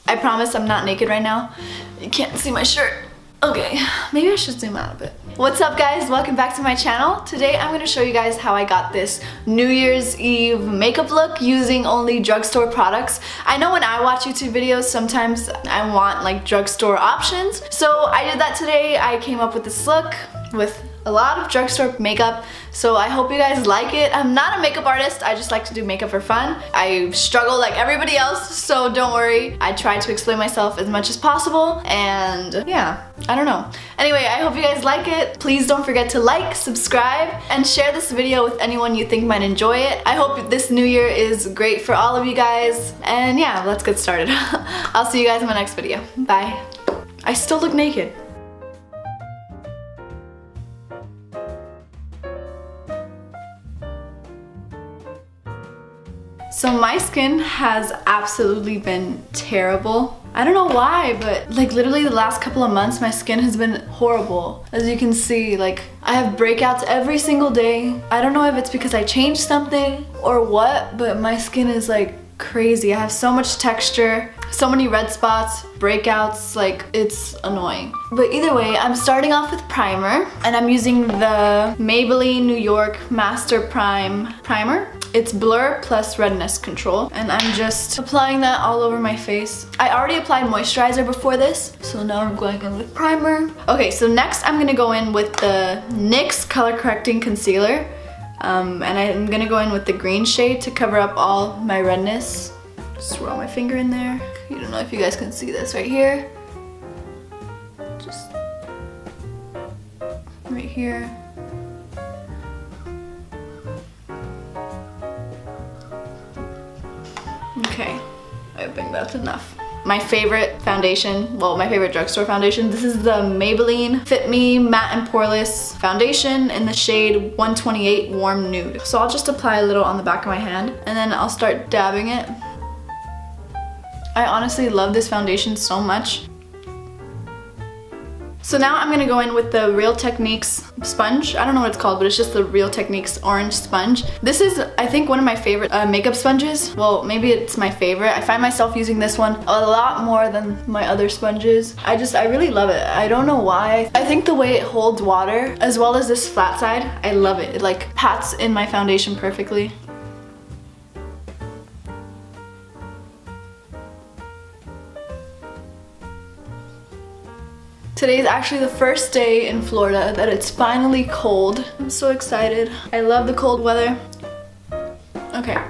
I promise I'm not naked right now. You can't see my shirt. Okay, maybe I should zoom out a bit. What's up guys, welcome back to my channel. Today I'm going to show you guys how I got this New Year's Eve makeup look using only drugstore products. I know when I watch YouTube videos, sometimes I want like drugstore options. So I did that today. I came up with this look with a lot of drugstore makeup, so I hope you guys like it. I'm not a makeup artist, I just like to do makeup for fun. I struggle like everybody else, so don't worry. I try to explain myself as much as possible, and yeah, I don't know. Anyway, I hope you guys like it. Please don't forget to like, subscribe, and share this video with anyone you think might enjoy it. I hope this new year is great for all of you guys, and yeah, let's get started. I'll see you guys in my next video. Bye. I still look naked. So my skin has absolutely been terrible. I don't know why, but like literally the last couple of months my skin has been horrible. As you can see, like I have breakouts every single day. I don't know if it's because I changed something or what, but my skin is like crazy. I have so much texture, so many red spots, breakouts, like it's annoying. But either way, I'm starting off with primer, and I'm using the Maybelline New York Master Prime Primer. It's Blur plus Redness Control, and I'm just applying that all over my face. I already applied moisturizer before this, so now I'm going in with primer. Okay, so next I'm gonna go in with the NYX Color Correcting Concealer, and I'm gonna go in with the green shade to cover up all my redness. Just roll my finger in there. You don't know if you guys can see this right here. Just right here. Okay, I think that's enough. My favorite foundation, well, my favorite drugstore foundation, this is the Maybelline Fit Me Matte and Poreless Foundation in the shade 128 Warm Nude. So I'll just apply a little on the back of my hand, and then I'll start dabbing it. I honestly love this foundation so much. So now I'm gonna go in with the Real Techniques sponge. I don't know what it's called, but it's just the Real Techniques orange sponge. This is, I think, one of my favorite makeup sponges. Well, maybe it's my favorite. I find myself using this one a lot more than my other sponges. I really love it. I don't know why. I think the way it holds water, as well as this flat side, I love it. It like pats in my foundation perfectly. Today's actually the first day in Florida that it's finally cold. I'm so excited. I love the cold weather. Okay,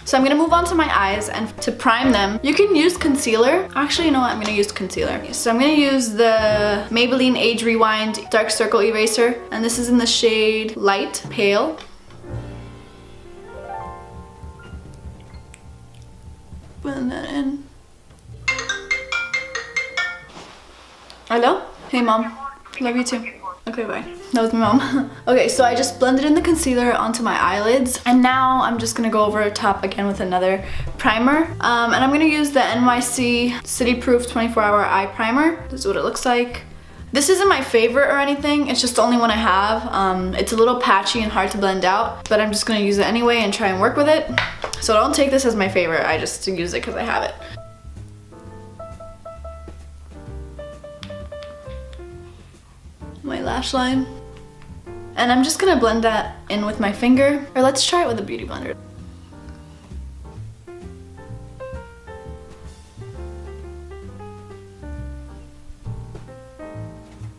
so I'm gonna move on to my eyes, and to prime them, you can use concealer. Actually, you know what? I'm gonna use concealer. So I'm gonna use the Maybelline Age Rewind Dark Circle Eraser, and this is in the shade Light Pale. Blend that in. Hello? Hey mom. Love you too. Okay, bye. That was my mom. Okay, so I just blended in the concealer onto my eyelids, and now I'm just gonna go over top again with another primer. And I'm gonna use the NYC City Proof 24-Hour Eye Primer. This is what it looks like. This isn't my favorite or anything, it's just the only one I have. It's a little patchy and hard to blend out, but I'm just gonna use it anyway and try and work with it. So don't take this as my favorite, I just use it because I have it. My lash line, and I'm just gonna blend that in with my finger, or let's try it with a beauty blender.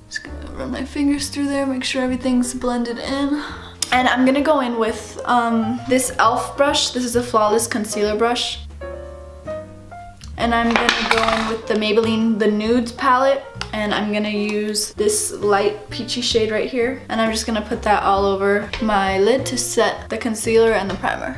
Just gonna run my fingers through there, make sure everything's blended in. And I'm gonna go in with this e.l.f. brush. This is a Flawless Concealer brush. And I'm gonna go in with the Maybelline The Nudes palette, and I'm gonna use this light peachy shade right here, and I'm just gonna put that all over my lid to set the concealer and the primer.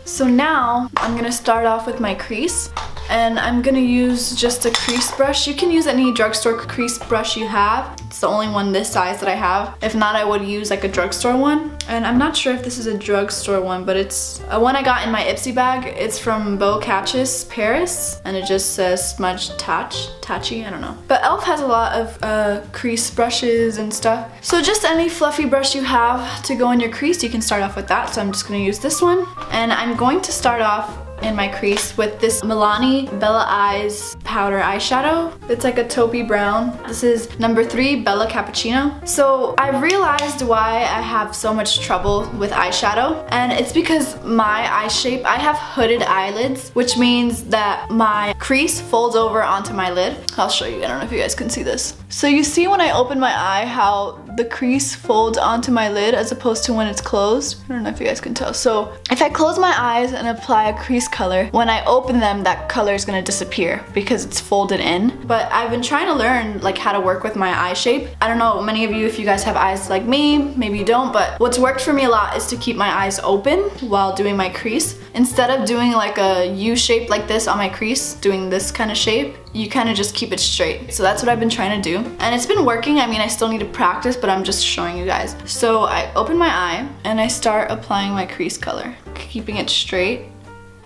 So now I'm gonna start off with my crease, and I'm gonna use just a crease brush. You can use any drugstore crease brush you have It's the only one this size that I have. If not, I would use like a drugstore one. And I'm not sure if this is a drugstore one, but it's a one I got in my Ipsy bag. It's from Bocaccis, Paris, and it just says Smudge Tachi, I don't know. But e.l.f. has a lot of crease brushes and stuff. So just any fluffy brush you have to go in your crease, you can start off with that. So I'm just gonna use this one. And I'm going to start off in my crease with this Milani Bella Eyes powder eyeshadow. It's like a taupey brown. This is number 3 Bella Cappuccino. So I realized why I have so much trouble with eyeshadow, and it's because my eye shape, I have hooded eyelids, which means that my crease folds over onto my lid. I'll show you, I don't know if you guys can see this. So you see when I open my eye how the crease folds onto my lid as opposed to when it's closed. I don't know if you guys can tell. So if I close my eyes and apply a crease color, when I open them, that color is gonna disappear because it's folded in. But I've been trying to learn like how to work with my eye shape. I don't know, many of you, if you guys have eyes like me, maybe you don't, but what's worked for me a lot is to keep my eyes open while doing my crease. Instead of doing like a U shape like this on my crease, doing this kind of shape, you kind of just keep it straight. So that's what I've been trying to do. And it's been working. I mean, I still need to practice, but I'm just showing you guys. So I open my eye and I start applying my crease color, keeping it straight.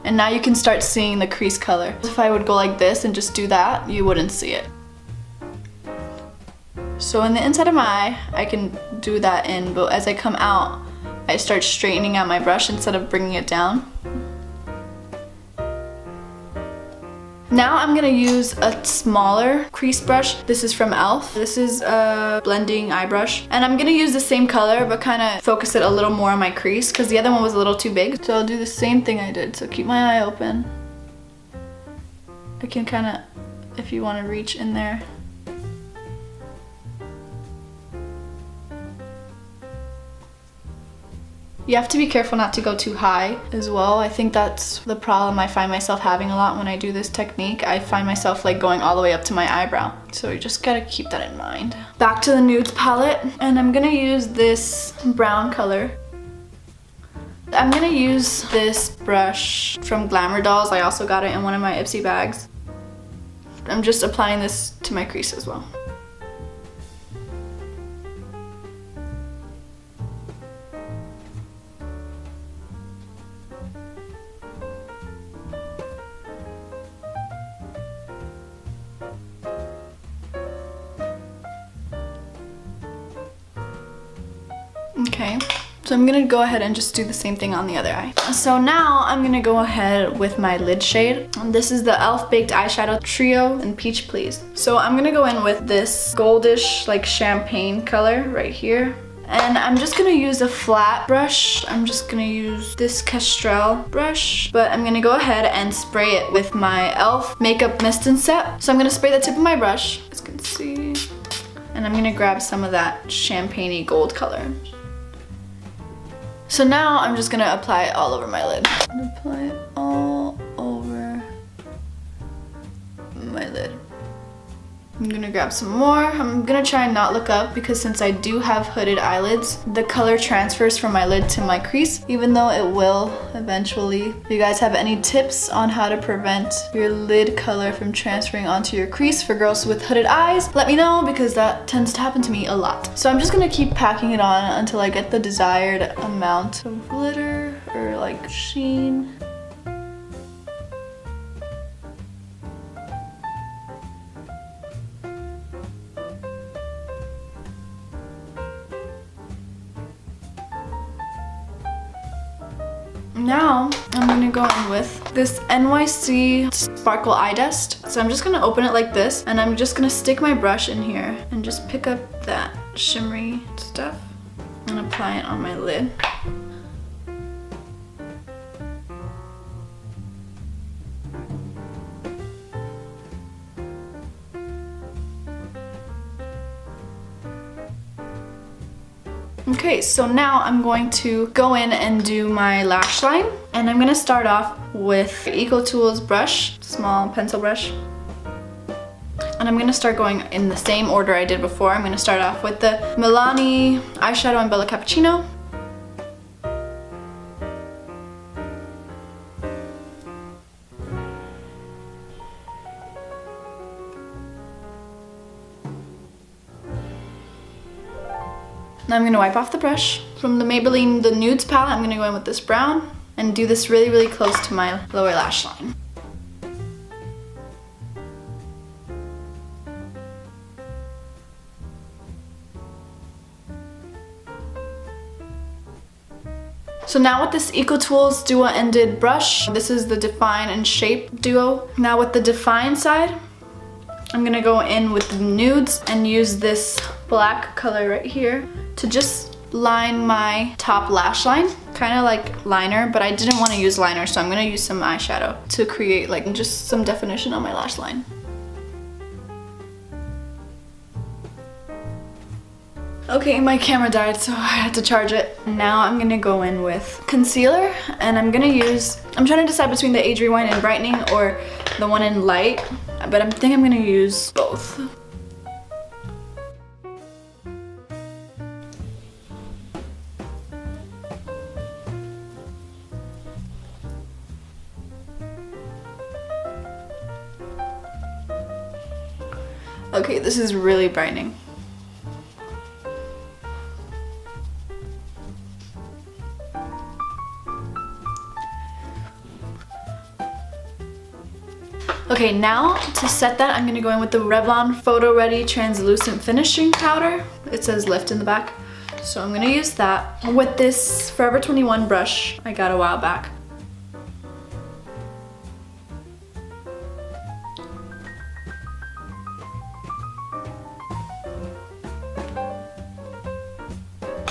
And now you can start seeing the crease color. If I would go like this and just do that, you wouldn't see it. So in the inside of my eye, I can do that in, but as I come out, I start straightening out my brush instead of bringing it down. Now I'm gonna use a smaller crease brush. This is from e.l.f. This is a blending eye brush. And I'm gonna use the same color, but kind of focus it a little more on my crease because the other one was a little too big. So I'll do the same thing I did. So keep my eye open. I can kind of, if you want to reach in there. You have to be careful not to go too high as well. I think that's the problem I find myself having a lot when I do this technique. I find myself like going all the way up to my eyebrow. So you just gotta keep that in mind. Back to the nudes palette, and I'm gonna use this brown color. I'm gonna use this brush from Glamour Dolls. I also got it in one of my Ipsy bags. I'm just applying this to my crease as well. Okay, so I'm gonna go ahead and just do the same thing on the other eye. So now I'm gonna go ahead with my lid shade. This is the e.l.f. Baked Eyeshadow Trio in Peach Please. So I'm gonna go in with this goldish, like champagne color right here. And I'm just gonna use a flat brush. I'm just gonna use this Kestrel brush, but I'm gonna go ahead and spray it with my e.l.f. Makeup Mist and Set. So I'm gonna spray the tip of my brush, as you can see. And I'm gonna grab some of that champagne-y gold color. So now I'm just gonna apply it all over my lid. Apply it all over my lid. I'm gonna grab some more. I'm gonna try and not look up because since I do have hooded eyelids, the color transfers from my lid to my crease, even though it will eventually. If you guys have any tips on how to prevent your lid color from transferring onto your crease for girls with hooded eyes, let me know because that tends to happen to me a lot. So I'm just gonna keep packing it on until I get the desired amount of glitter or like sheen. Now I'm gonna go in with this NYC Sparkle Eye Dust. So I'm just gonna open it like this and I'm just gonna stick my brush in here and just pick up that shimmery stuff and apply it on my lid. Okay, so now I'm going to go in and do my lash line. And I'm gonna start off with the Eco Tools brush, small pencil brush. And I'm gonna start going in the same order I did before. I'm gonna start off with the Milani eyeshadow in Bella Cappuccino. Now I'm gonna wipe off the brush. From the Maybelline The Nudes palette, I'm gonna go in with this brown and do this really, really close to my lower lash line. So now with this EcoTools Duo Ended brush, this is the Define and Shape Duo. Now with the Define side, I'm gonna go in with the nudes and use this black color right here to just line my top lash line. Kind of like liner, but I didn't want to use liner, so I'm gonna use some eyeshadow to create like just some definition on my lash line. Okay, my camera died, so I had to charge it. Now I'm gonna go in with concealer, and I'm trying to decide between the Age Rewind and Brightening or the one in Light, but I think I'm gonna use both. Okay, this is really brightening. Okay, now to set that, I'm gonna go in with the Revlon Photo Ready Translucent Finishing Powder. It says Lift in the back. So I'm gonna use that with this Forever 21 brush I got a while back.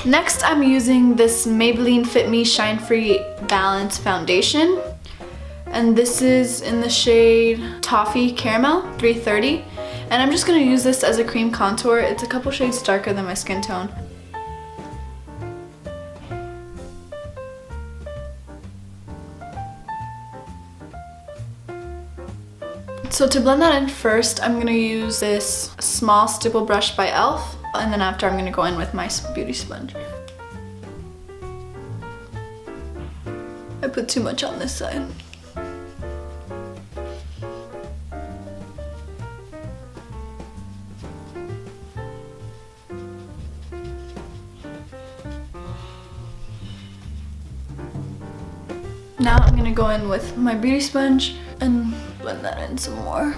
Next, I'm using this Maybelline Fit Me Shine Free Balance Foundation. And this is in the shade Toffee Caramel 330. And I'm just gonna use this as a cream contour. It's a couple shades darker than my skin tone. So to blend that in first, I'm gonna use this small stipple brush by e.l.f. And then after, I'm gonna go in with my beauty sponge. I put too much on this side. Now I'm gonna go in with my beauty sponge and blend that in some more.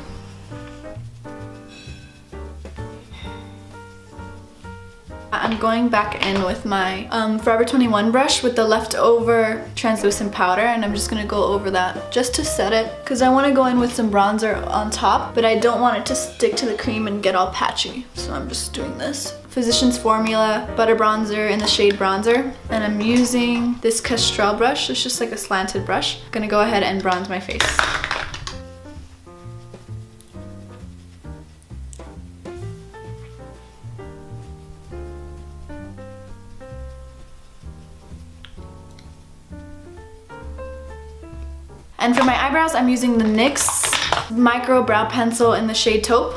I'm going back in with my Forever 21 brush with the leftover translucent powder, and I'm just gonna go over that just to set it, because I want to go in with some bronzer on top, but I don't want it to stick to the cream and get all patchy, so I'm just doing this. Physicians Formula Butter Bronzer in the shade Bronzer, and I'm using this Kestrel brush. It's just like a slanted brush. I'm gonna go ahead and bronze my face. And for my eyebrows, I'm using the NYX Micro Brow Pencil in the shade Taupe.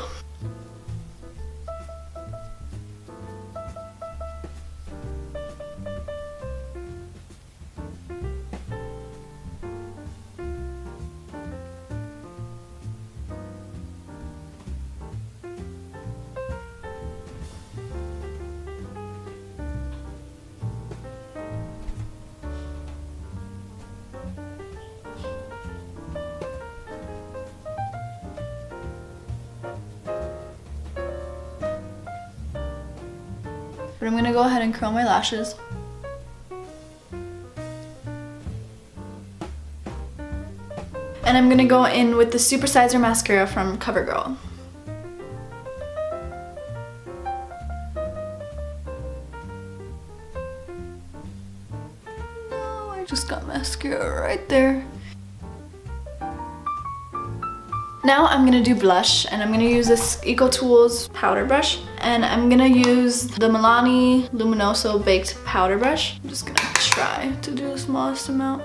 But I'm gonna go ahead and curl my lashes. And I'm gonna go in with the Supersizer mascara from CoverGirl. Oh, I just got mascara right there. Now I'm gonna do blush, and I'm gonna use this EcoTools powder brush, and I'm gonna use the Milani Luminoso Baked Powder Brush. I'm just gonna try to do the smallest amount.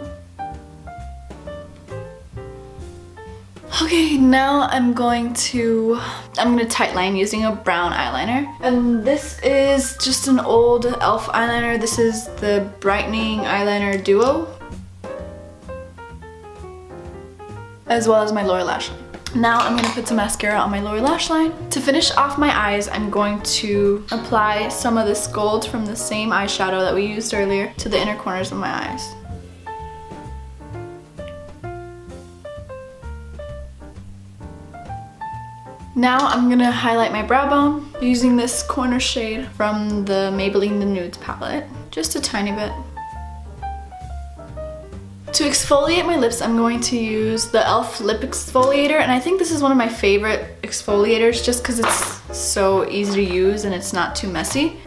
Okay, now I'm gonna tightline using a brown eyeliner. And this is just an old e.l.f. eyeliner. This is the Brightening Eyeliner Duo, as well as my lower lash line. Now I'm gonna put some mascara on my lower lash line. To finish off my eyes, I'm going to apply some of this gold from the same eyeshadow that we used earlier to the inner corners of my eyes. Now I'm gonna highlight my brow bone using this corner shade from the Maybelline The Nudes palette. Just a tiny bit. To exfoliate my lips, I'm going to use the e.l.f. lip exfoliator, and I think this is one of my favorite exfoliators just because it's so easy to use and it's not too messy.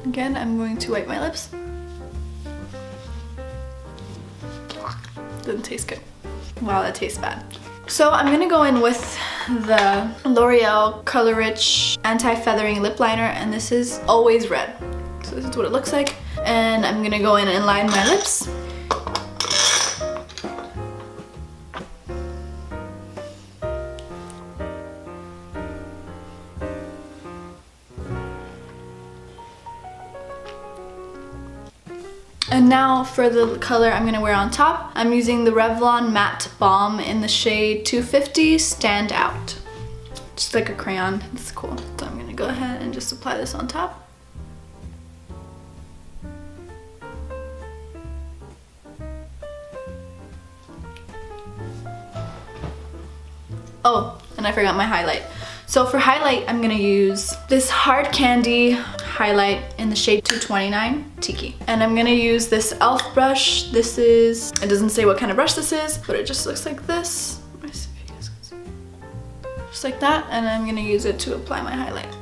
Again, I'm going to wipe my lips. Doesn't taste good. Wow, that tastes bad. So I'm gonna go in with the L'Oreal Color Rich Anti-Feathering Lip Liner, and this is Always Red. So this is what it looks like. And I'm gonna go in and line my lips. And now for the color I'm gonna wear on top, I'm using the Revlon Matte Balm in the shade 250 Stand Out. Just like a crayon, it's cool. So I'm gonna go ahead and just apply this on top. Oh, and I forgot my highlight. So for highlight, I'm gonna use this Hard Candy highlight in the shade 229 Tiki. And I'm gonna use this e.l.f. brush. This is, it doesn't say what kind of brush this is, but it just looks like this. Let me see if you guys can see. Just like that, and I'm gonna use it to apply my highlight.